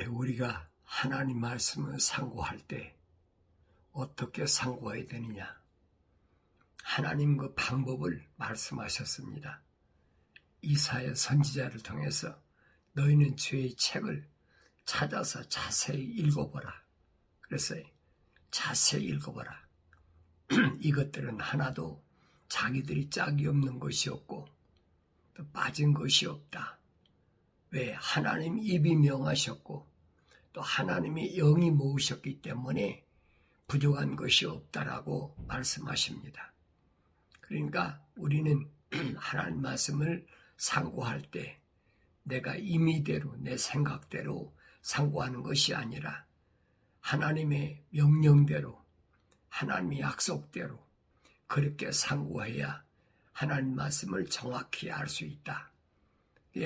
우리가 하나님 말씀을 상고할 때 어떻게 상고해야 되느냐? 하나님 그 방법을 말씀하셨습니다. 이사야 선지자를 통해서 너희는 죄의 책을 찾아서 자세히 읽어보라. 그래서 자세히 읽어보라. 이것들은 하나도 자기들이 짝이 없는 것이 없고 또 빠진 것이 없다. 왜? 하나님 입이 명하셨고 또 하나님의 영이 모으셨기 때문에 부족한 것이 없다라고 말씀하십니다. 그러니까 우리는 하나님 말씀을 상고할 때 내가 임의대로 내 생각대로 상고하는 것이 아니라 하나님의 명령대로 하나님의 약속대로 그렇게 상고해야 하나님 말씀을 정확히 알 수 있다.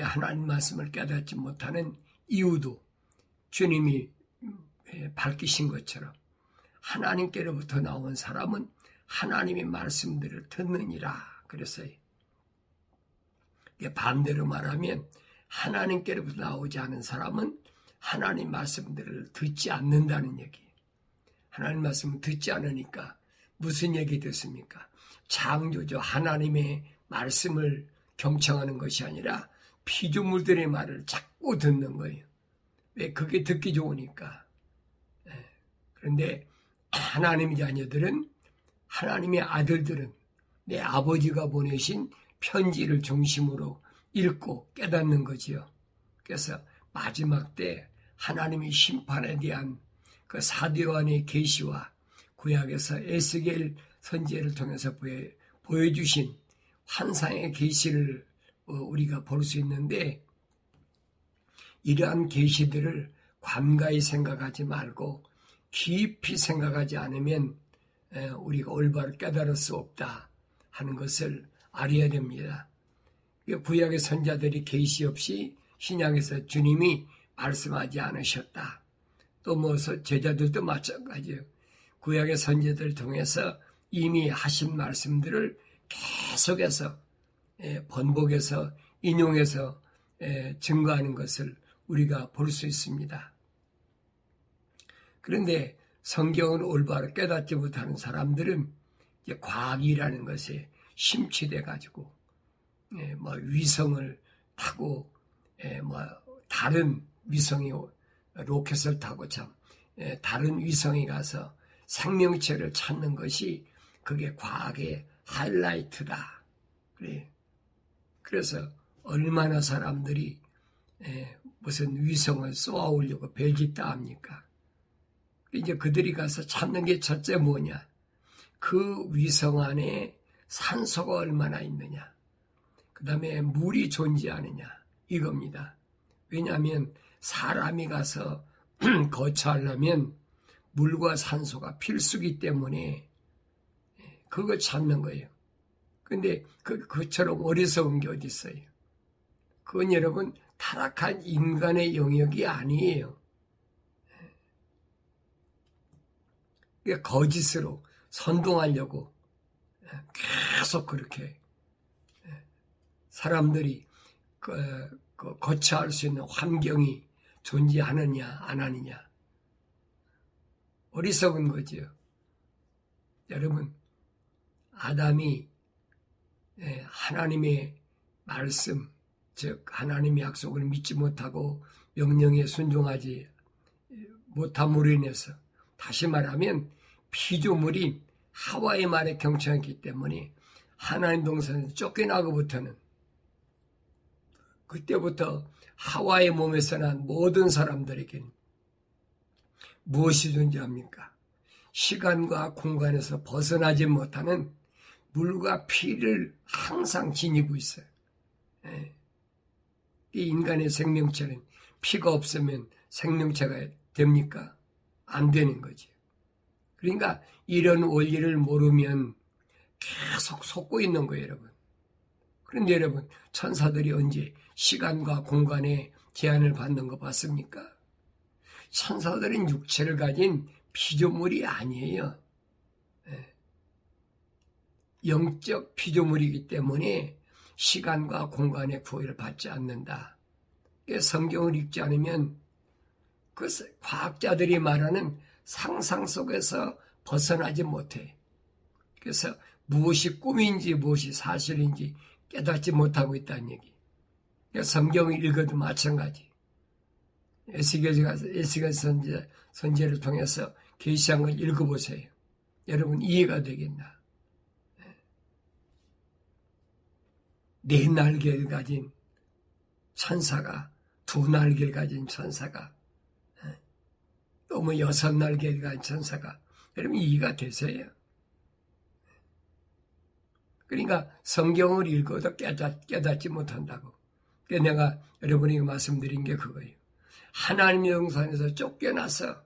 하나님 말씀을 깨닫지 못하는 이유도 주님이 밝히신 것처럼 하나님께로부터 나온 사람은 하나님의 말씀들을 듣느니라 그랬어요. 반대로 말하면 하나님께로부터 나오지 않은 사람은 하나님 말씀들을 듣지 않는다는 얘기예요. 하나님 말씀을 듣지 않으니까 무슨 얘기 듣습니까? 창조주 하나님의 말씀을 경청하는 것이 아니라 피조물들의 말을 자꾸 듣는 거예요. 왜? 그게 듣기 좋으니까. 그런데 하나님의 자녀들은, 하나님의 아들들은 내 아버지가 보내신 편지를 중심으로 읽고 깨닫는 거지요. 그래서 마지막 때 하나님의 심판에 대한 그 사도 요한의 계시와 구약에서 에스겔 선지자를 통해서 보여주신 환상의 계시를 우리가 볼 수 있는데, 이러한 계시들을 관가히 생각하지 말고 깊이 생각하지 않으면 우리가 올바로 깨달을 수 없다 하는 것을 알아야 됩니다. 구약의 선자들이 계시 없이 신약에서 주님이 말씀하지 않으셨다. 또 제자들도 마찬가지예요. 구약의 선지자들을 통해서 이미 하신 말씀들을 계속해서 번복해서 인용해서 증거하는 것을 우리가 볼 수 있습니다. 그런데 성경을 올바로 깨닫지 못하는 사람들은 이제 과학이라는 것에 심취돼 가지고 위성을 타고 다른 위성이 로켓을 타고 다른 위성에 가서 생명체를 찾는 것이 그게 과학의 하이라이트다. 그래서 얼마나 사람들이 무슨 위성을 쏘아오려고 별짓다 합니까? 이제 그들이 가서 찾는 게 첫째 뭐냐? 그 위성 안에 산소가 얼마나 있느냐? 그 다음에 물이 존재하느냐? 이겁니다. 왜냐하면 사람이 가서 거처하려면 물과 산소가 필수기 때문에 그거 찾는 거예요. 근데 그처럼 어리석은 게 어디 있어요? 그건 여러분 타락한 인간의 영역이 아니에요. 거짓으로 선동하려고 계속 그렇게 사람들이 거처할 수 있는 환경이 존재하느냐 안 하느냐, 어리석은 거지요. 여러분, 아담이 하나님의 말씀, 즉 하나님의 약속을 믿지 못하고 명령에 순종하지 못함으로 인해서, 다시 말하면 피조물인 하와의 말에 경청했기 때문에 하나님 동산에서 쫓겨나고부터는, 그때부터 하와의 몸에서 난 모든 사람들에게는 무엇이 존재합니까? 시간과 공간에서 벗어나지 못하는 물과 피를 항상 지니고 있어요. 이 인간의 생명체는 피가 없으면 생명체가 됩니까? 안 되는 거지. 그러니까 이런 원리를 모르면 계속 속고 있는 거예요, 여러분. 그런데 여러분, 천사들이 언제 시간과 공간에 제한을 받는 거 봤습니까? 천사들은 육체를 가진 피조물이 아니에요. 영적 피조물이기 때문에 시간과 공간의 구애를 받지 않는다. 성경을 읽지 않으면 그 과학자들이 말하는 상상 속에서 벗어나지 못해. 그래서 무엇이 꿈인지 무엇이 사실인지 깨닫지 못하고 있다는 얘기. 그러니까 성경을 읽어도 마찬가지. 에스겔 선지자를 통해서 계시한 걸 읽어보세요. 여러분 이해가 되겠나? 네 날개를 가진 천사가, 두 날개를 가진 천사가, 또 뭐 여섯 날개를 가진 천사가, 여러분 이해가 되세요? 그러니까 성경을 읽어도 깨닫지 못한다고. 그래서 내가 여러분에게 말씀드린 게 그거예요. 하나님의 영산에서 쫓겨나서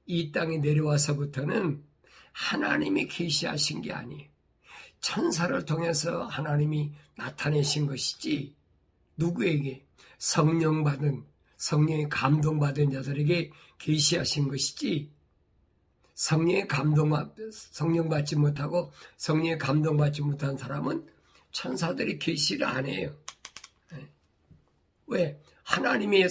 이 땅에 내려와서부터는 하나님이 계시하신 게 아니에요. 천사를 통해서 하나님이 나타내신 것이지 누구에게? 성령의 감동받은 자들에게 계시하신 것이지 성령 받지 못하고 성령의 감동받지 못한 사람은 천사들이 계시를 안 해요. 왜? 하나님의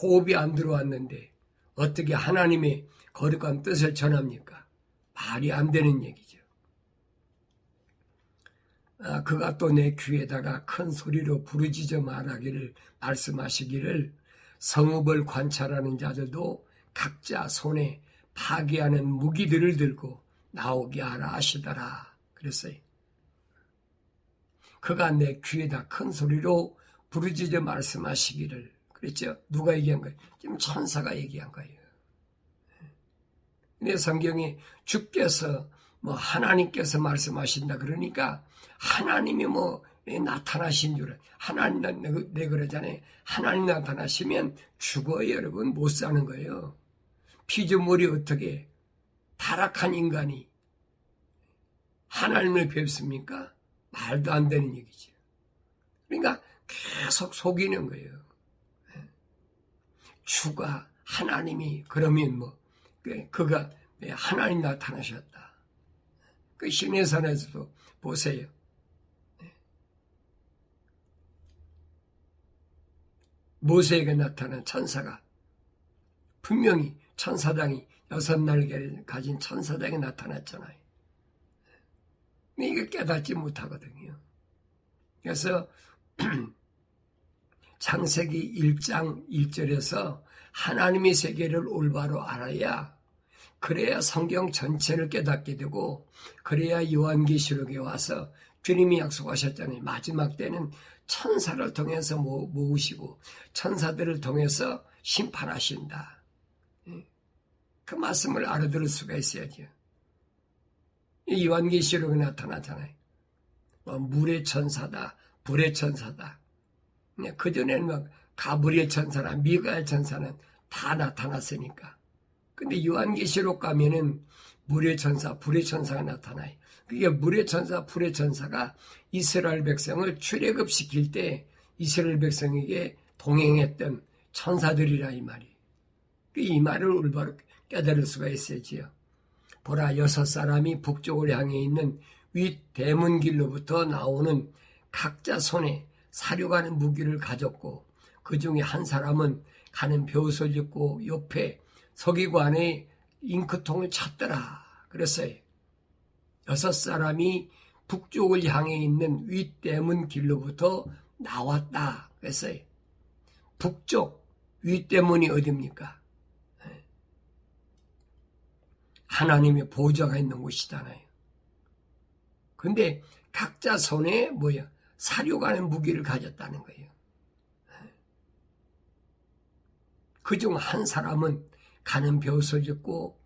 호흡이 안 들어왔는데 어떻게 하나님의 거룩한 뜻을 전합니까? 말이 안 되는 얘기죠. 그가 또 내 귀에다가 큰 소리로 부르짖어 말씀하시기를 성읍을 관찰하는 자들도 각자 손에 파괴하는 무기들을 들고 나오게 하라 하시더라. 그랬어요. 그가 내 귀에다 큰 소리로 부르짖어 말씀하시기를. 그랬죠. 누가 얘기한 거예요? 지금 천사가 얘기한 거예요. 근데 성경에 주께서 하나님께서 말씀하신다 그러니까 하나님이 나타나신 줄 하나님 내 그러잖아요. 하나님 나타나시면 죽어요. 여러분 못 사는 거예요. 피조물이 어떻게 타락한 인간이 하나님을 뵙습니까? 말도 안 되는 얘기죠. 그러니까 계속 속이는 거예요. 주가 하나님이 그러면 그가 하나님 나타나셨다. 그 시내산에서도 보세요. 모세에게 나타난 천사가 분명히 천사당이 여섯 날개를 가진 천사당이 나타났잖아요. 근데 이거 깨닫지 못하거든요. 그래서 창세기 1장 1절에서 하나님의 세계를 올바로 알아야 그래야 성경 전체를 깨닫게 되고 그래야 요한계시록에 와서 주님이 약속하셨잖아요. 마지막 때는 천사를 통해서 모으시고 천사들을 통해서 심판하신다. 그 말씀을 알아들을 수가 있어야죠. 요한계시록에 나타나잖아요. 물의 천사다, 불의 천사다. 그전에는 가브리엘 천사나 미가엘 천사는 다 나타났으니까. 근데 요한계시록 가면은 물의 천사, 불의 천사가 나타나요. 그게 물의 천사, 불의 천사가 이스라엘 백성을 출애굽시킬 때 이스라엘 백성에게 동행했던 천사들이라 이 말이. 이 말을 올바로 깨달을 수가 있어야지요. 보라, 여섯 사람이 북쪽을 향해 있는 윗 대문길로부터 나오는 각자 손에 사륙하는 무기를 가졌고 그 중에 한 사람은 가는 벼옷을 입고 옆에 서기관의 잉크통을 찾더라 그랬어요. 여섯 사람이 북쪽을 향해 있는 윗대문 길로부터 나왔다 그랬어요. 북쪽 윗대문이 어디입니까? 하나님의 보좌가 있는 곳이잖아요. 근데 각자 손에 사륙하는 무기를 가졌다는 거예요. 그중 한 사람은 가는 벼옷을 입고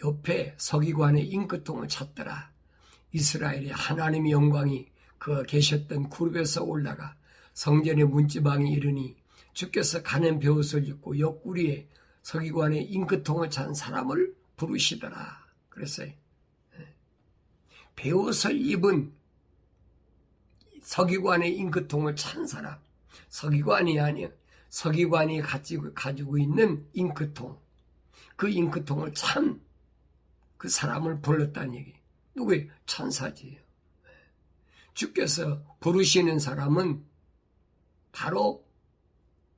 옆에 서기관의 잉크통을 찾더라. 이스라엘의 하나님의 영광이 그가 계셨던 그룹에서 올라가 성전의 문지방에 이르니 주께서 가는 벼옷을 입고 옆구리에 서기관의 잉크통을 찬 사람을 부르시더라. 그랬어요. 벼옷을 입은 서기관의 잉크통을 찬 사람. 서기관이 아니야. 서기관이 가지고 있는 잉크통. 그 잉크통을 찬 그 사람을 불렀다는 얘기. 누구예요? 천사지요. 주께서 부르시는 사람은 바로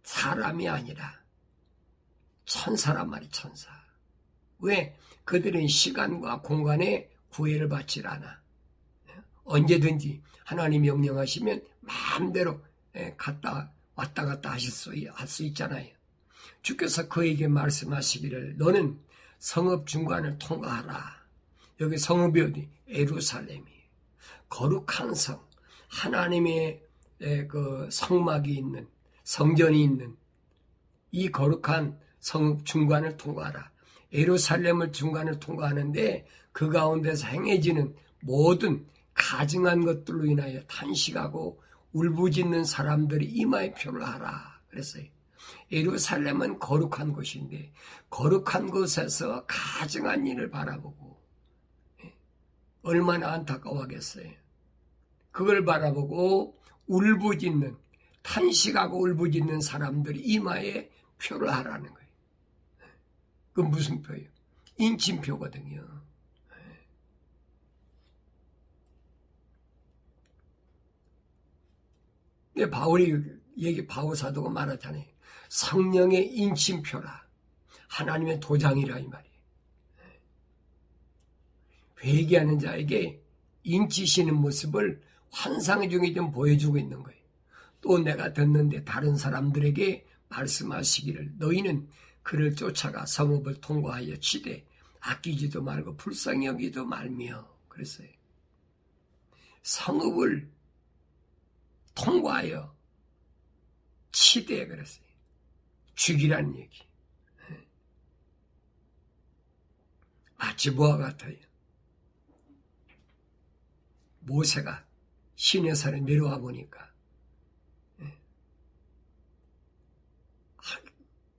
사람이 아니라 천사란 말이 천사. 왜? 그들은 시간과 공간에 구애를 받질 않아. 언제든지 하나님 명령하시면 마음대로 왔다 갔다 할 수 있잖아요. 주께서 그에게 말씀하시기를 너는 성읍 중간을 통과하라. 여기 성읍이 어디? 예루살렘이. 거룩한 성, 하나님의 그 성막이 있는, 성전이 있는 이 거룩한 성읍 중간을 통과하라. 예루살렘을 중간을 통과하는데 그 가운데서 행해지는 모든 가증한 것들로 인하여 탄식하고 울부짖는 사람들이 이마에 표를 하라 그랬어요. 예루살렘은 거룩한 곳인데 거룩한 곳에서 가증한 일을 바라보고 얼마나 안타까워하겠어요. 그걸 바라보고 울부짖는, 탄식하고 울부짖는 사람들이 이마에 표를 하라는 거예요. 그 무슨 표예요? 인침표거든요. 바울 사도가 말하잖아요. 성령의 인침표라. 하나님의 도장이라 이 말이에요. 회개하는 자에게 인치시는 모습을 환상 중에 좀 보여주고 있는 거예요. 또 내가 듣는데 다른 사람들에게 말씀하시기를 너희는 그를 쫓아가 성읍을 통과하여 치되 아끼지도 말고 불쌍히 여기도 말며 그랬어요. 성읍을 통과하여 치되 그랬어요. 죽이라는 얘기. 마치 뭐와 같아요. 모세가 시내산에 내려와 보니까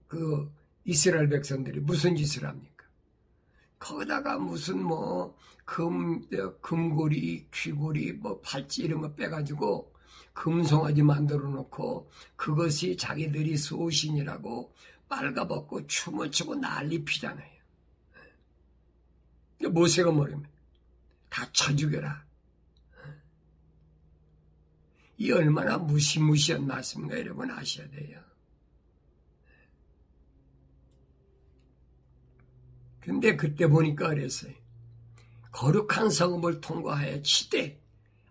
그 이스라엘 백성들이 무슨 짓을 합니까? 거기다가 무슨 금고리, 귀고리, 팔찌 이런 거 빼가지고 금송아지 만들어 놓고 그것이 자기들이 소신이라고 빨가벗고 춤을 추고 난리 피잖아요. 모세가 뭐냐면 다 쳐 죽여라. 이 얼마나 무시무시한 말씀인가 여러분 아셔야 돼요. 근데 그때 보니까 그랬어요. 거룩한 성읍을 통과하여 치되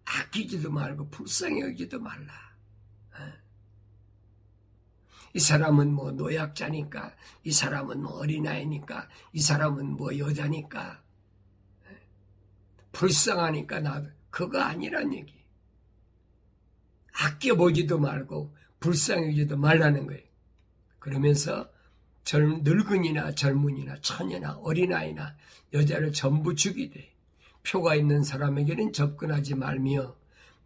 아끼지도 말고 불쌍히 여기지도 말라. 이 사람은 노약자니까, 이 사람은 어린아이니까, 이 사람은 여자니까, 불쌍하니까 나도 그거 아니란 얘기. 아껴보지도 말고 불쌍히 여기지도 말라는 거예요. 그러면서 늙은이나 젊은이나 처녀나 어린아이나 여자를 전부 죽이되 표가 있는 사람에게는 접근하지 말며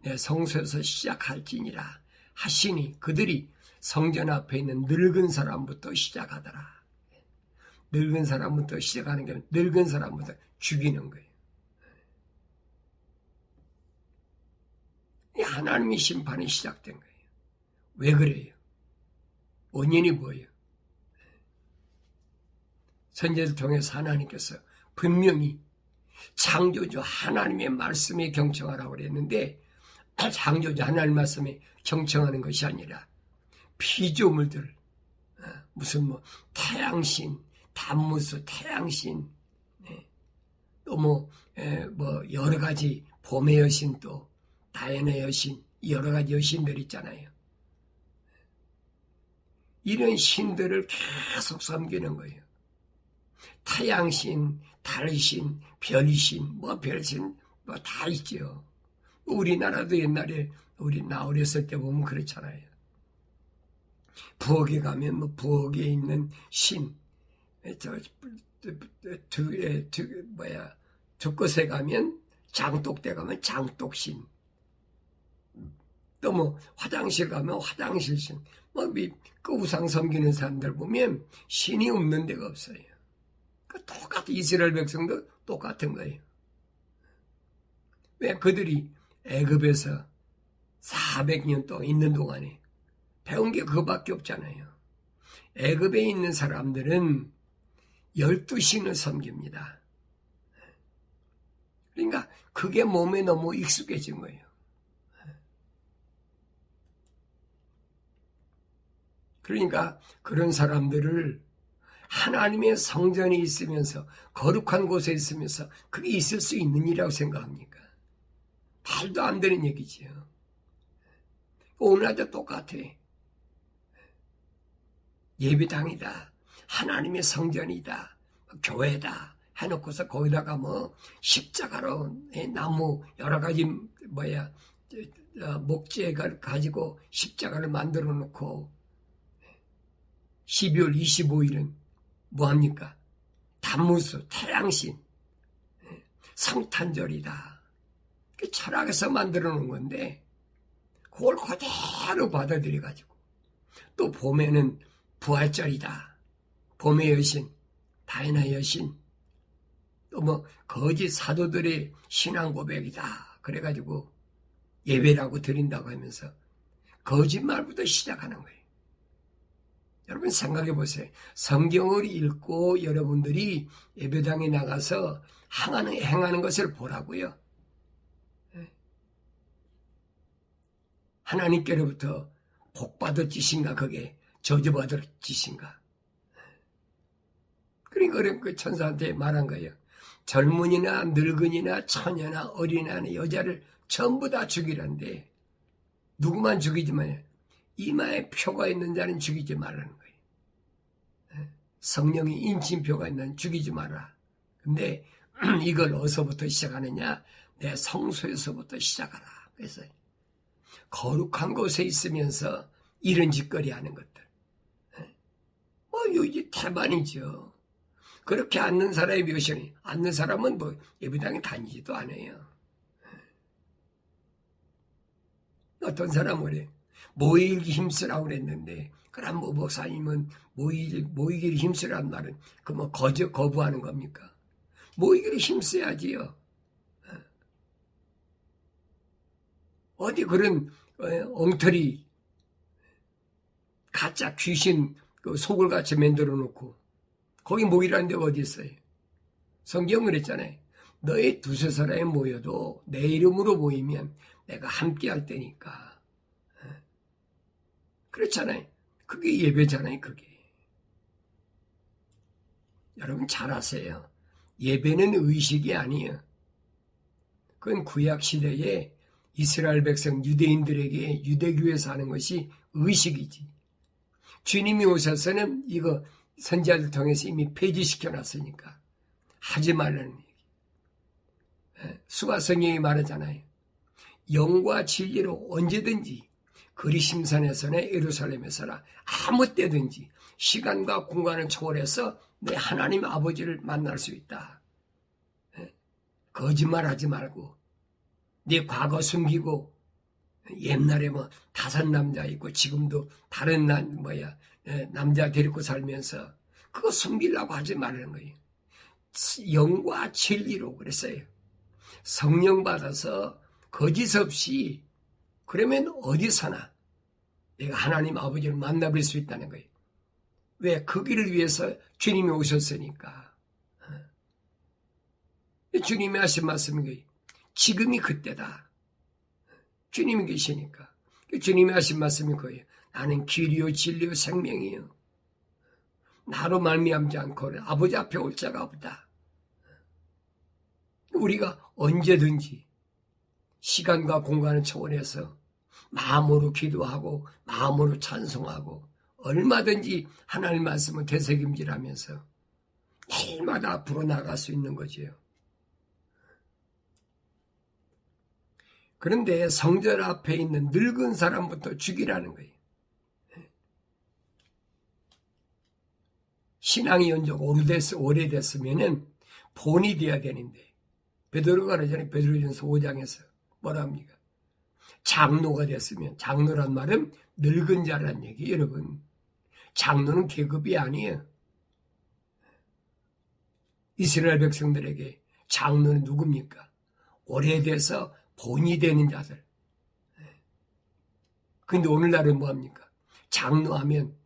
내 성소에서 시작할지니라 하시니 그들이 성전 앞에 있는 늙은 사람부터 시작하더라. 늙은 사람부터 시작하는 게 늙은 사람부터 죽이는 거예요. 하나님의 심판이 시작된 거예요. 왜 그래요? 원인이 뭐예요? 선지자를 통해서 하나님께서 분명히 창조주 하나님의 말씀에 경청하라고 그랬는데 창조주 하나님의 말씀에 경청하는 것이 아니라 피조물들 무슨 태양신, 단무수, 태양신 또 여러 가지 봄의 여신 또 다연의 여신 여러 가지 여신들 있잖아요. 이런 신들을 계속 섬기는 거예요. 태양신, 달신, 별신, 별신 다 있죠. 우리나라도 옛날에 나 어렸을 때 보면 그렇잖아요. 부엌에 가면 부엌에 있는 신, 두 곳에 가면 장독대 가면 장독신, 또 화장실 가면 화장실신, 그 우상 섬기는 사람들 보면 신이 없는 데가 없어요. 똑같은 이스라엘 백성도 똑같은 거예요. 왜 그들이 애굽에서 400년 동안 있는 동안에 배운 게 그거밖에 없잖아요. 애굽에 있는 사람들은 12신을 섬깁니다. 그러니까 그게 몸에 너무 익숙해진 거예요. 그러니까 그런 사람들을 하나님의 성전이 있으면서 거룩한 곳에 있으면서 그게 있을 수 있는 일이라고 생각합니까? 말도 안 되는 얘기지요. 오늘날도 똑같아. 예배당이다, 하나님의 성전이다, 교회다 해놓고서 거기다가 뭐 십자가로 나무 여러 가지 목재를 가지고 십자가를 만들어 놓고 12월 25일은 뭐합니까? 단무수, 태양신, 성탄절이다. 철학에서 만들어 놓은 건데 그걸 그대로 받아들여가지고 또 봄에는 부활절이다. 봄의 여신, 다이나 여신, 또 뭐 거짓 사도들의 신앙 고백이다. 그래가지고 예배라고 드린다고 하면서 거짓말부터 시작하는 거예요. 여러분 생각해 보세요. 성경을 읽고 여러분들이 예배당에 나가서 행하는 것을 보라고요. 하나님께로부터 복받을 짓인가 그게 저주받을 짓인가. 그러니까 그 천사한테 말한 거예요. 젊은이나 늙은이나 처녀나 어린아이나 여자를 전부 다 죽이란데 누구만 죽이지 마요. 이마에 표가 있는 자는 죽이지 말라는 거예요. 성령이 인침표가 있는 자는 죽이지 마라. 근데 이걸 어디서부터 시작하느냐? 내 성소에서부터 시작하라. 그래서 거룩한 곳에 있으면서 이런 짓거리 하는 것들. 이게 태반이죠. 그렇게 앉는 사람이 몇이니? 앉는 사람은 뭐 예배당에 다니지도 않아요. 어떤 사람은 그래. 모이기 힘쓰라고 그랬는데, 그럼 뭐 목사님은 모이기를 힘쓰라는 말은 그 뭐 거부하는 겁니까? 모이기를 힘써야지요. 어디 그런 엉터리 가짜 귀신 속을 같이 만들어 놓고 거기 모이라는 데가 어디 있어요? 성경은 그랬잖아요. 너희 두세 사람이 모여도 내 이름으로 모이면 내가 함께 할 테니까. 그렇잖아요. 그게 예배잖아요. 그게. 여러분 잘 아세요. 예배는 의식이 아니에요. 그건 구약시대에 이스라엘 백성 유대인들에게 유대교에서 하는 것이 의식이지. 주님이 오셔서는 이거 선지자들 통해서 이미 폐지시켜 놨으니까 하지 말라는 얘기. 수가성경이 말하잖아요. 영과 진리로 언제든지 그리심산에서나 예루살렘에서나 아무 때든지 시간과 공간을 초월해서 내 하나님 아버지를 만날 수 있다. 거짓말하지 말고 네 과거 숨기고 옛날에 뭐 5 남자 있고 지금도 다른 남자 데리고 살면서 그거 숨기려고 하지 말라는 거예요. 영과 진리로 그랬어요. 성령 받아서 거짓 없이 그러면 어디서나 내가 하나님 아버지를 만나볼 수 있다는 거예요. 왜? 그 길을 위해서 주님이 오셨으니까. 주님이 하신 말씀인 거예요. 지금이 그때다. 주님이 계시니까. 주님이 하신 말씀이 거예요. 나는 길이요 진리요 생명이요. 나로 말미암지 않고 아버지 앞에 올 자가 없다. 우리가 언제든지 시간과 공간을 초월해서 마음으로 기도하고 마음으로 찬송하고 얼마든지 하나님 말씀을 되새김질하면서 날마다 앞으로 나갈 수 있는 거지요. 그런데 성전 앞에 있는 늙은 사람부터 죽이라는 거예요. 신앙이 연적 오래됐으면 본이 돼야 되는데 베드로가 그러잖아요. 베드로전서 5장에서 뭐라 합니까? 장로가 됐으면, 장로란 말은 늙은 자란 얘기. 여러분, 장로는 계급이 아니에요. 이스라엘 백성들에게 장로는 누굽니까? 오래돼서 본이 되는 자들. 근데 오늘날은 뭐합니까? 장로하면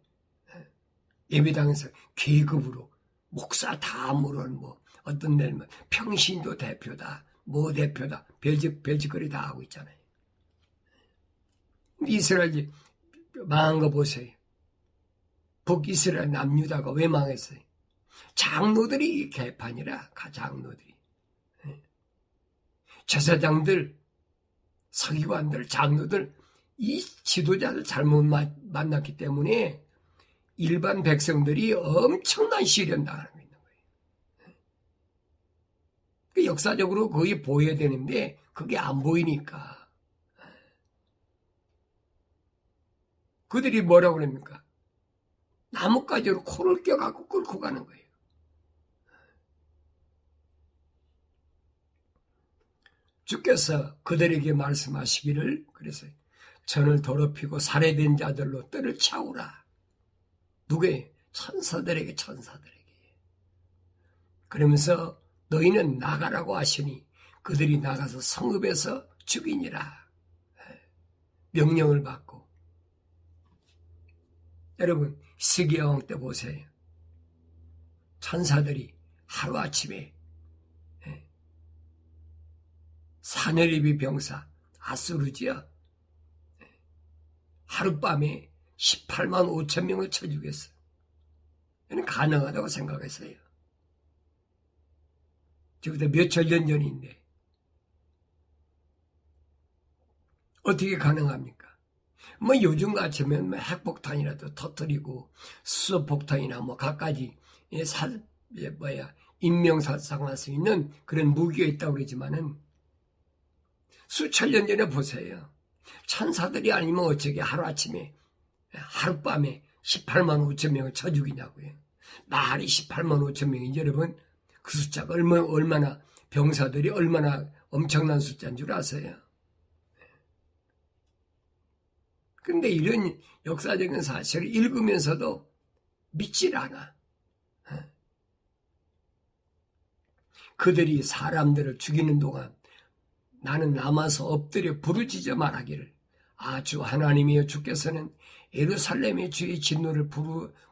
예배당에서 계급으로 목사 다음으로는 뭐 어떤 데는 평신도 대표다, 뭐 대표다, 별짓거리 다 하고 있잖아요. 이스라엘이 망한 거 보세요. 북이스라엘 남유다가 왜 망했어요? 장로들이 개판이라, 장로들이. 제사장들, 서기관들, 장로들, 이 지도자를 잘못 만났기 때문에 일반 백성들이 엄청난 시련 당하는 게 있는 거예요. 역사적으로 그게 보여야 되는데 그게 안 보이니까 그들이 뭐라고 그럽니까? 나뭇가지로 코를 껴갖고 끌고 가는 거예요. 주께서 그들에게 말씀하시기를, 그래서 전을 더럽히고 살해된 자들로 뜰을 채우라. 누구의? 천사들에게. 그러면서 너희는 나가라고 하시니 그들이 나가서 성읍에서 죽이니라. 명령을 받고. 여러분, 히스기야 왕 때 보세요. 천사들이 하루아침에 사내리비 병사 아수르지야 하룻밤에 18만 5천 명을 쳐 죽였어. 이는 가능하다고 생각했어요. 지금부터 몇천 년 전인데 어떻게 가능합니까? 뭐 요즘 같으면 뭐 핵폭탄이라도 터뜨리고 수소폭탄이나 뭐 갖가지 인명사상할 수 있는 그런 무기가 있다고 그러지만은 수천 년 전에 보세요. 천사들이 아니면 어쩌게 하루아침에 하룻밤에 18만 5천 명을 쳐 죽이냐고요. 말이 18만 5천 명이지. 여러분, 그 숫자가 얼마나 병사들이 얼마나 엄청난 숫자인 줄 아세요? 그런데 이런 역사적인 사실을 읽으면서도 믿질 않아. 그들이 사람들을 죽이는 동안 나는 남아서 엎드려 부르짖어 말하기를, 주 하나님이여, 주께서는 예루살렘의 주의 진노를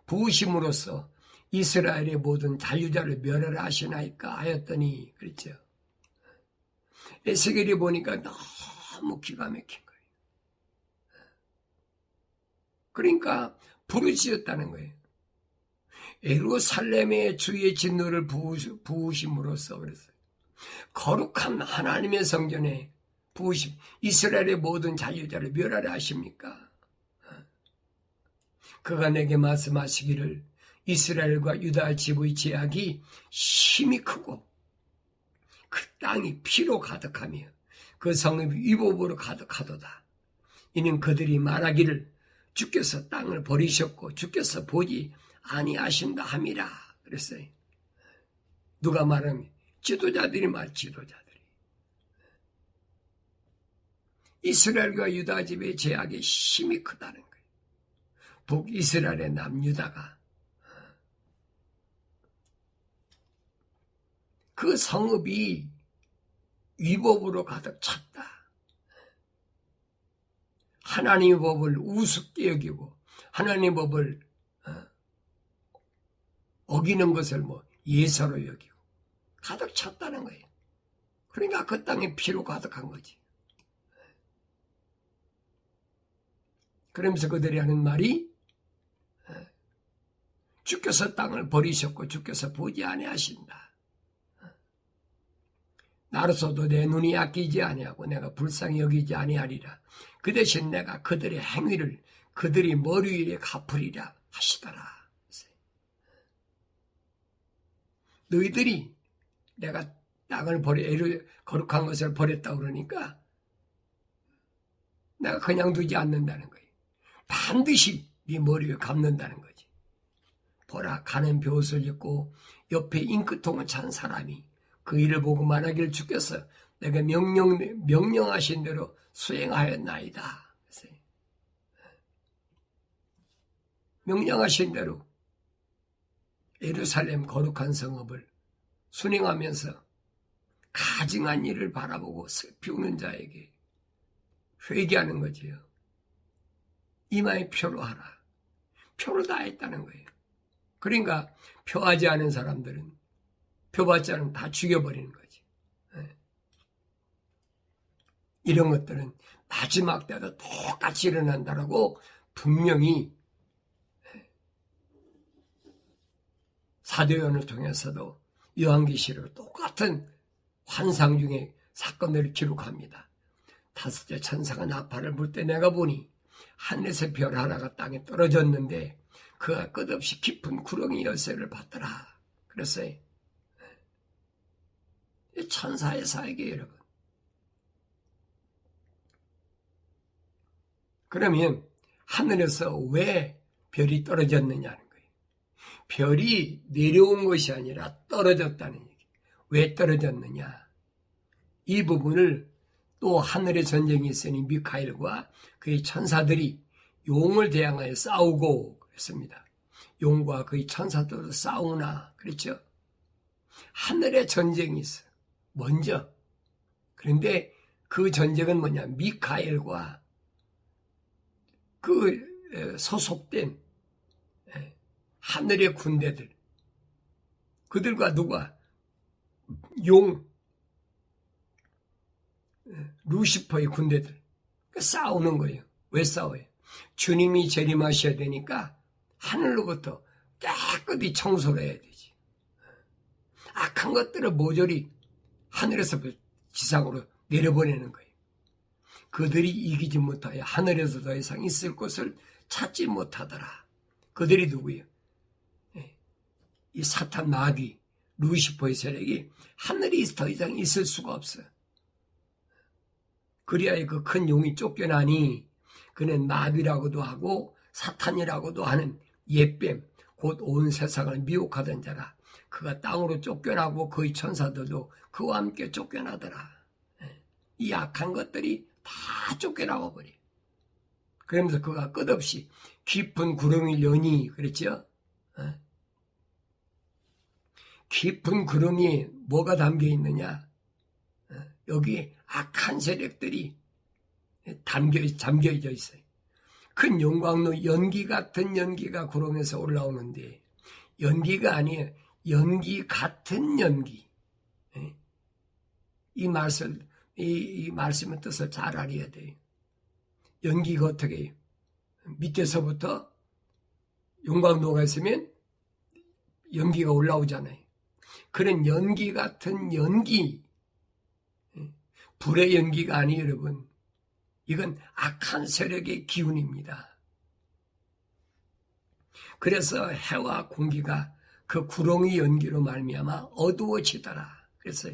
부으심으로써 이스라엘의 모든 잔류자를 멸하라 하시나이까 하였더니, 그랬죠. 에스겔이 보니까 너무 기가 막힌 거예요. 그러니까 부르짖었다는 거예요. 예루살렘의 주의 진노를 부으심으로써, 그랬어요. 거룩한 하나님의 성전에 부으심, 이스라엘의 모든 잔류자를 멸하라 하십니까? 그가 내게 말씀하시기를, 이스라엘과 유다 집의 죄악이 심히 크고 그 땅이 피로 가득하며 그 성읍이 위법으로 가득하도다. 이는 그들이 말하기를 주께서 땅을 버리셨고 주께서 보지 아니하신다 함이라. 그랬어요. 누가 말하면? 지도자들이. 이스라엘과 유다 집의 죄악이 심히 크다는 거예요. 북이스라엘의 남유다가 그 성읍이 위법으로 가득 찼다. 하나님의 법을 우습게 여기고 하나님의 법을 어기는 것을 예사로 여기고 가득 찼다는 거예요. 그러니까 그 땅에 피로 가득한 거지. 그러면서 그들이 하는 말이, 주께서 땅을 버리셨고 주께서 보지 아니하신다. 나로서도 내 눈이 아끼지 아니하고 내가 불쌍히 여기지 아니하리라. 그 대신 내가 그들의 행위를 그들이 머리 위에 갚으리라 하시더라. 너희들이 내가 땅을 거룩한 것을 버렸다고 그러니까 내가 그냥 두지 않는다는 거예요. 반드시 네 머리에 갚는다는 거지. 보라, 가는 벼옷을 입고 옆에 잉크통을 찬 사람이 그 일을 보고 말하기를 주께서 내가 명령하신 대로 수행하였나이다. 명령하신 대로 예루살렘 거룩한 성읍을 순행하면서 가증한 일을 바라보고 슬피 우는 자에게 회개하는 거지요. 이마에 표로 하라. 표를 다 했다는 거예요. 그러니까 표하지 않은 사람들은, 표받지 않으면 다 죽여버리는 거지. 이런 것들은 마지막 때도 똑같이 일어난다라고 분명히 사도 요한을 통해서도 요한계시록 똑같은 환상 중에 사건들을 기록합니다. 다섯째 천사가 나팔을 불 때 내가 보니 하늘에서 별 하나가 땅에 떨어졌는데 그가 끝없이 깊은 구렁이 열쇠를 받더라. 그랬어요. 천사의 사역이에요, 여러분. 그러면 하늘에서 왜 별이 떨어졌느냐는 거예요. 별이 내려온 것이 아니라 떨어졌다는 얘기. 왜 떨어졌느냐? 이 부분을 또 하늘의 전쟁이 있으니 미카엘과 그의 천사들이 용을 대항하여 싸우고 그랬습니다. 용과 그의 천사들도 싸우나 그랬죠. 하늘의 전쟁이 있어. 먼저. 그런데 그 전쟁은 뭐냐? 미카엘과 그 소속된 하늘의 군대들, 그들과 누가? 용, 루시퍼의 군대들 싸우는 거예요. 왜 싸워요? 주님이 재림하셔야 되니까 하늘로부터 깨끗이 청소를 해야 되지. 악한 것들을 모조리 하늘에서 지상으로 내려보내는 거예요. 그들이 이기지 못하여 하늘에서 더 이상 있을 곳을 찾지 못하더라. 그들이 누구예요? 이 사탄 마귀, 루시퍼의 세력이 하늘이 더 이상 있을 수가 없어요. 그리하여 그 큰 용이 쫓겨나니 그는 마귀라고도 하고 사탄이라고도 하는 옛뱀, 곧 온 세상을 미혹하던 자라. 그가 땅으로 쫓겨나고 그의 천사들도 그와 함께 쫓겨나더라. 이 악한 것들이 다 쫓겨나고 버려. 그러면서 그가 끝없이 깊은 구름이 여니 그랬죠? 깊은 구름이 뭐가 담겨 있느냐? 여기 악한 세력들이 잠겨져 있어요. 큰 용광로 연기 같은 연기가 구름에서 올라오는데 연기가 아니에요. 연기 같은 연기. 이 말씀의 뜻을 잘 알아야 돼요. 연기가 어떻게 해요? 밑에서부터 용광로가 있으면 연기가 올라오잖아요. 그런 연기 같은 연기, 불의 연기가 아니에요, 여러분. 이건 악한 세력의 기운입니다. 그래서 해와 공기가 그 구렁이 연기로 말미암아 어두워지더라. 그래서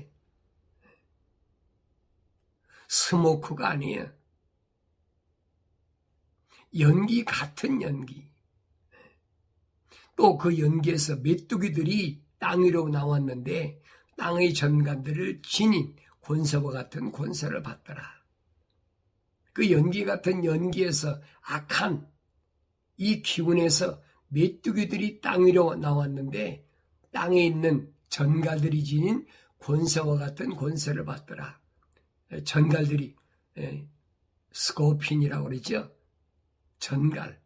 스모크가 아니에요. 연기 같은 연기. 또 그 연기에서 메뚜기들이 땅 위로 나왔는데 땅의 전관들을 지닌 권세와 같은 권세를 받더라. 그 연기 같은 연기에서 악한 이 기운에서 메뚜기들이 땅 위로 나왔는데 땅에 있는 전갈들이 지닌 권세와 같은 권세를 받더라. 전갈들이 스코핀이라고 그러죠. 전갈.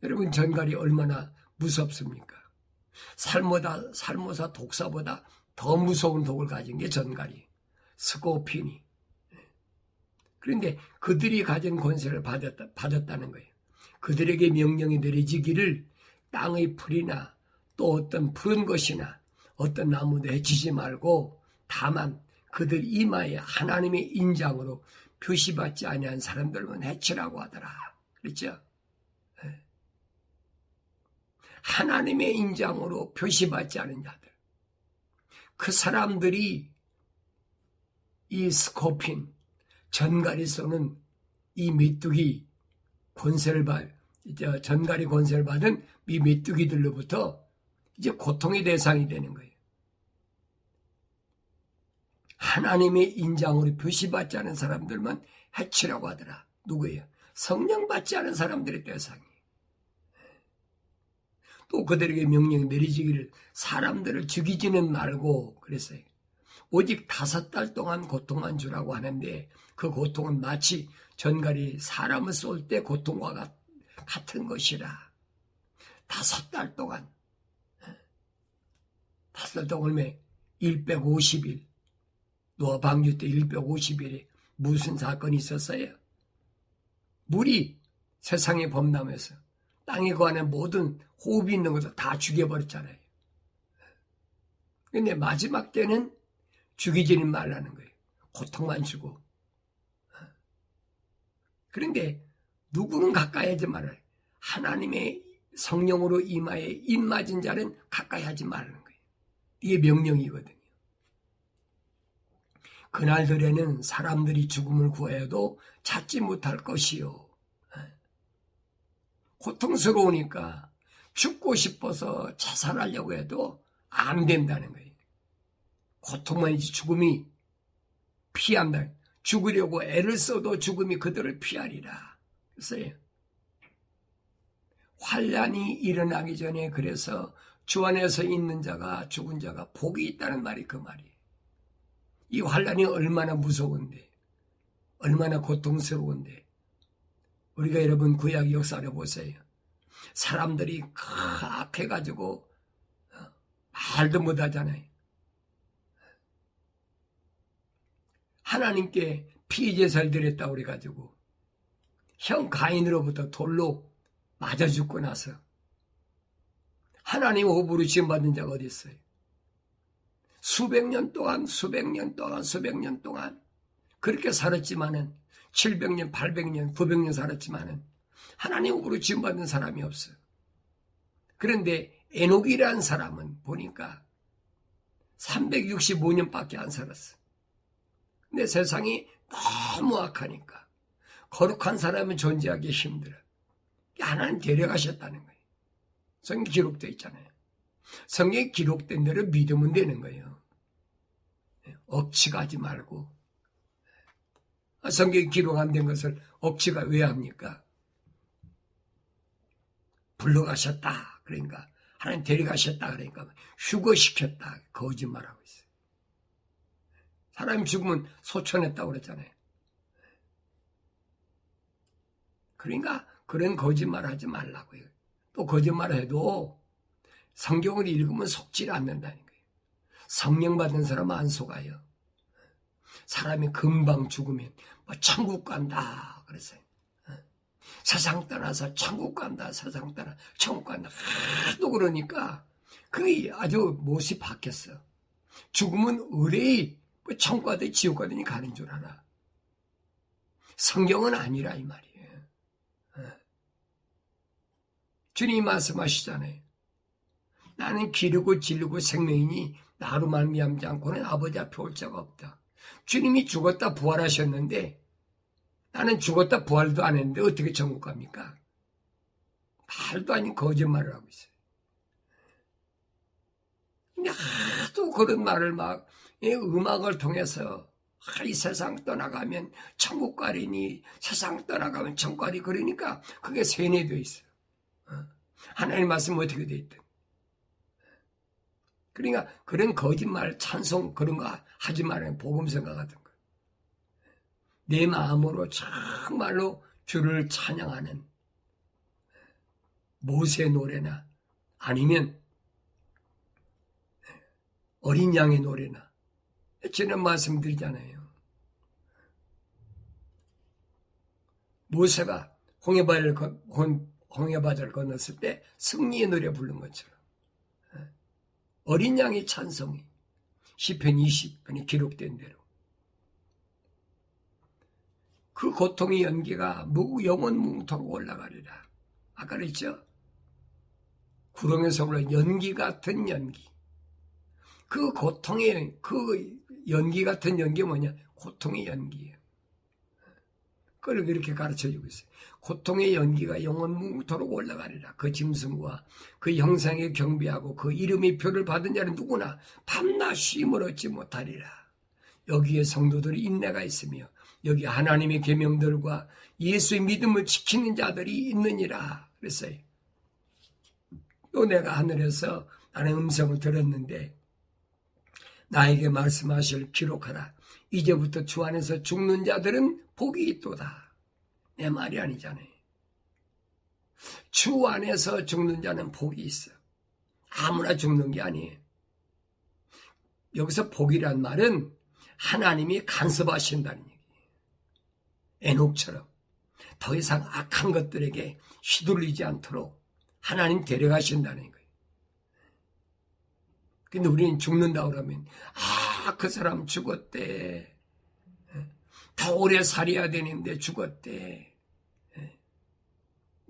여러분 전갈이 얼마나 무섭습니까? 살모사 독사보다 더 무서운 독을 가진 게 전갈이, 스코핀이. 그런데 그들이 가진 권세를 받았다는 거예요. 그들에게 명령이 내려지기를 땅의 풀이나 또 어떤 푸른 것이나 어떤 나무도 해치지 말고 다만 그들 이마에 하나님의 인장으로 표시받지 아니한 사람들만 해치라고 하더라. 그렇죠? 하나님의 인장으로 표시받지 않은 자들. 그 사람들이 이 스코핀, 전갈이 쏘는 이 메뚜기 권세를 전갈이 권세를 받은 이 메뚜기들로부터 이제 고통의 대상이 되는 거예요. 하나님의 인장으로 표시받지 않은 사람들만 해치라고 하더라. 누구예요? 성령 받지 않은 사람들의 대상이에요. 또 그들에게 명령이 내리지기를 사람들을 죽이지는 말고 그랬어요. 오직 5달 동안 고통만 주라고 하는데 그 고통은 마치 전갈이 사람을 쏠 때 고통과 같은 것이라. 5달 동안. 5달 동안 얼마? 150일. 노아 방주 때 150일에 무슨 사건이 있었어요? 물이 세상에 범람해서 땅에 거하는 모든 호흡이 있는 것도 다 죽여버렸잖아요. 근데 마지막 때는 죽이지는 말라는 거예요. 고통만 주고. 그런데 누구는 가까이 하지 말아요. 하나님의 성령으로 이마에 입맞은 자는 가까이 하지 말라는 거예요. 이게 명령이거든요. 그날들에는 사람들이 죽음을 구해도 찾지 못할 것이요. 고통스러우니까 죽고 싶어서 자살하려고 해도 안 된다는 거예요. 고통만이지 죽음이 피한다. 죽으려고 애를 써도 죽음이 그들을 피하리라. 그래서요. 환난이 일어나기 전에 그래서 주 안에서 있는 자가 죽은 자가 복이 있다는 말이 그 말이에요. 이 환난이 얼마나 무서운데, 얼마나 고통스러운데, 우리가 여러분 구약 역사를 보세요. 사람들이 악해가지고 말도 못하잖아요. 하나님께 피제사를 드렸다고 그래가지고 형 가인으로부터 돌로 맞아 죽고 나서 하나님 호흡으로 지음받은 자가 어디 있어요? 수백 년 동안 그렇게 살았지만은 700년, 800년, 900년 살았지만은 하나님 호흡으로 지음받은 사람이 없어요. 그런데 에녹이라는 사람은 보니까 365년밖에 안 살았어. 근데 세상이 너무 악하니까 거룩한 사람은 존재하기 힘들어. 하나님 데려가셨다는 거예요. 성경에 기록되어 있잖아요. 성경에 기록된 대로 믿으면 되는 거예요. 억지가 하지 말고. 성경에 기록 안 된 것을 억지가 왜 합니까? 불러가셨다. 그러니까 하나님 데려가셨다. 그러니까 휴거시켰다. 거짓말하고 있어요. 사람이 죽으면 소천했다고 그랬잖아요. 그러니까 그런 거짓말 하지 말라고요. 또 거짓말을 해도 성경을 읽으면 속지 않는다는 거예요. 성령 받은 사람은 안 속아요. 사람이 금방 죽으면 뭐 천국 간다 그랬어요. 세상 떠나서 천국 간다, 세상 떠나 천국 간다 하도 그러니까 그게 아주 못이 바뀌었어. 죽으면 의뢰이 뭐 천국 가든 지옥 가든이 가는 줄 알아. 성경은 아니라 이 말이에요. 주님이 말씀하시잖아요. 나는 기르고 진리고 생명이니 나로 말미암지 않고는 아버지 앞에 올 자가 없다. 주님이 죽었다 부활하셨는데 나는 죽었다 부활도 안 했는데 어떻게 천국 갑니까? 말도 아닌 거짓말을 하고 있어요. 근데 하도 그런 말을 막 음악을 통해서 이 세상 떠나가면 천국 가리니 세상 떠나가면 천국 가리 그러니까 그게 세뇌되어 있어요. 하나님 말씀 어떻게 되어 있든. 그러니까 그런 거짓말 찬송 그런 거 하지 말아요. 복음성가 같은 거. 내 마음으로 정말로 주를 찬양하는 모세 노래나 아니면 어린 양의 노래나 저는 말씀드리잖아요. 모세가 홍해바다를 건넜을 때 승리의 노래 부른 것처럼 어린 양의 찬송이 시편 20편에 기록된 대로 그 고통의 연기가 영원 뭉토록 올라가리라. 아까 그랬죠? 구렁에서 올라온 연기 같은 연기. 그 고통의 그 연기 같은 연기가 뭐냐? 고통의 연기예요. 그걸 이렇게 가르쳐주고 있어요. 고통의 연기가 영원 뭉토록 올라가리라. 그 짐승과 그 형상에 경배하고 그 이름의 표를 받은 자는 누구나 밤낮 쉼을 얻지 못하리라. 여기에 성도들이 인내가 있으며 여기 하나님의 계명들과 예수의 믿음을 지키는 자들이 있느니라 그랬어요. 또 내가 하늘에서 나는 음성을 들었는데 나에게 말씀하실 기록하라. 이제부터 주 안에서 죽는 자들은 복이 있도다. 내 말이 아니잖아요. 주 안에서 죽는 자는 복이 있어. 아무나 죽는 게 아니에요. 여기서 복이란 말은 하나님이 간섭하신다는 얘기예요. 에녹처럼 더 이상 악한 것들에게 휘둘리지 않도록 하나님 데려가신다는 거예요. 근데 우리는 죽는다 그러면 그 사람 죽었대. 더 오래 살아야 되는데 죽었대.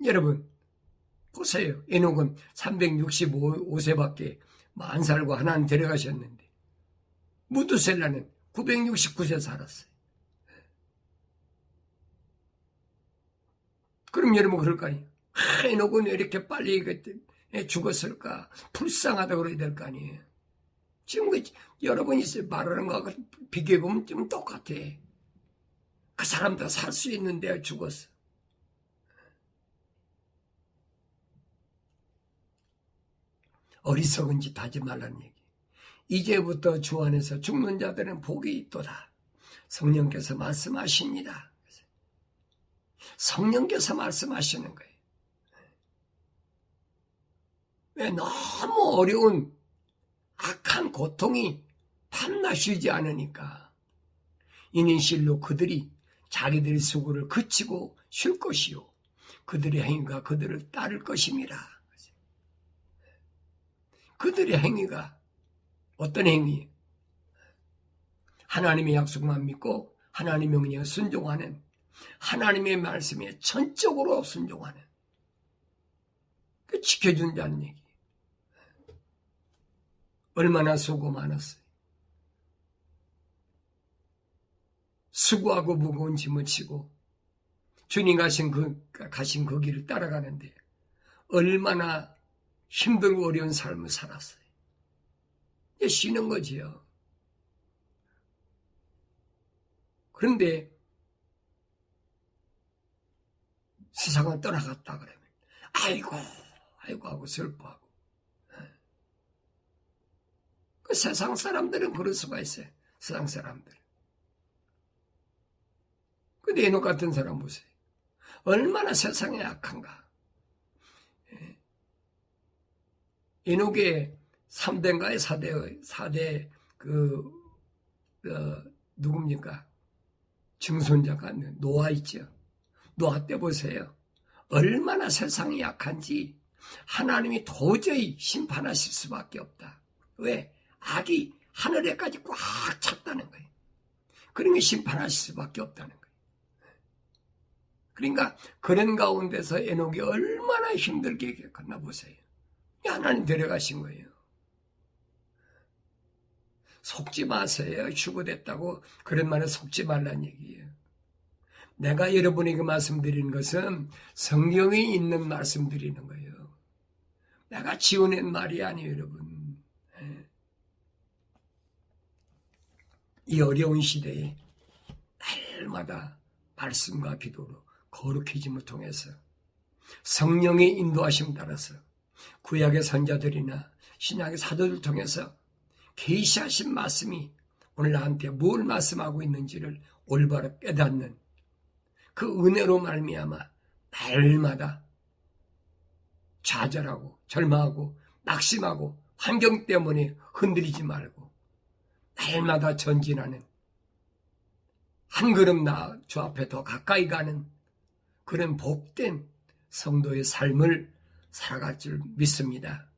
여러분 보세요. 에녹은 365세밖에 만 살고 하나님 데려가셨는데 무두셀라는 969세 살았어요. 그럼 여러분 그럴까요? 에녹은 왜 이렇게 빨리 죽었을까? 불쌍하다 그래야 될 거 아니에요. 지금 여러분이 말하는 거하고 비교해보면 좀 똑같아. 그 사람도 살 수 있는데 죽었어. 어리석은 짓 하지 말라는 얘기. 이제부터 주 안에서 죽는 자들은 복이 있도다. 성령께서 말씀하십니다. 성령께서 말씀하시는 거예요. 왜 너무 어려운 악한 고통이 밤낮 쉬지 않으니까 이는 실로 그들이 자기들의 수고를 그치고 쉴 것이요 그들의 행위가 그들을 따를 것임이라. 그들의 행위가 어떤 행위? 하나님의 약속만 믿고 하나님의 명령에 순종하는, 하나님의 말씀에 전적으로 순종하는, 그 지켜준다는 얘기. 얼마나 수고 많았어요. 수고하고 무거운 짐을 지고 주님 가신 그 길을 따라가는데 얼마나 힘들고 어려운 삶을 살았어요. 이제 쉬는 거지요. 그런데 세상을 떠나갔다 그러면 아이고 하고 슬퍼하고. 그 세상 사람들은 그럴 수가 있어요. 세상 사람들. 근데 에녹 같은 사람 보세요. 얼마나 세상에 악한가. 에녹의 3대인가요? 4대 누굽니까? 증손자가 노아 있죠. 노아 때 보세요. 얼마나 세상이 약한지 하나님이 도저히 심판하실 수밖에 없다. 왜? 악이 하늘에까지 꽉 찼다는 거예요. 그러니까 심판하실 수밖에 없다는 거예요. 그러니까 그런 가운데서 에녹이 얼마나 힘들게 겪었나 보세요. 하나님 데려가신 거예요. 속지 마세요. 휴거됐다고 그런 말에 속지 말란 얘기예요. 내가 여러분에게 말씀드리는 것은 성경에 있는 말씀드리는 거예요. 내가 지어낸 말이 아니에요, 여러분. 이 어려운 시대에 날마다 말씀과 기도로 거룩해짐을 통해서 성령의 인도하심 따라서 구약의 선자들이나 신약의 사도를 통해서 계시하신 말씀이 오늘 나한테 뭘 말씀하고 있는지를 올바로 깨닫는 그 은혜로 말미암아 날마다 좌절하고 절망하고 낙심하고 환경 때문에 흔들리지 말고 날마다 전진하는, 한 걸음 주 앞에 더 가까이 가는 그런 복된 성도의 삶을 살아갈 줄 믿습니다.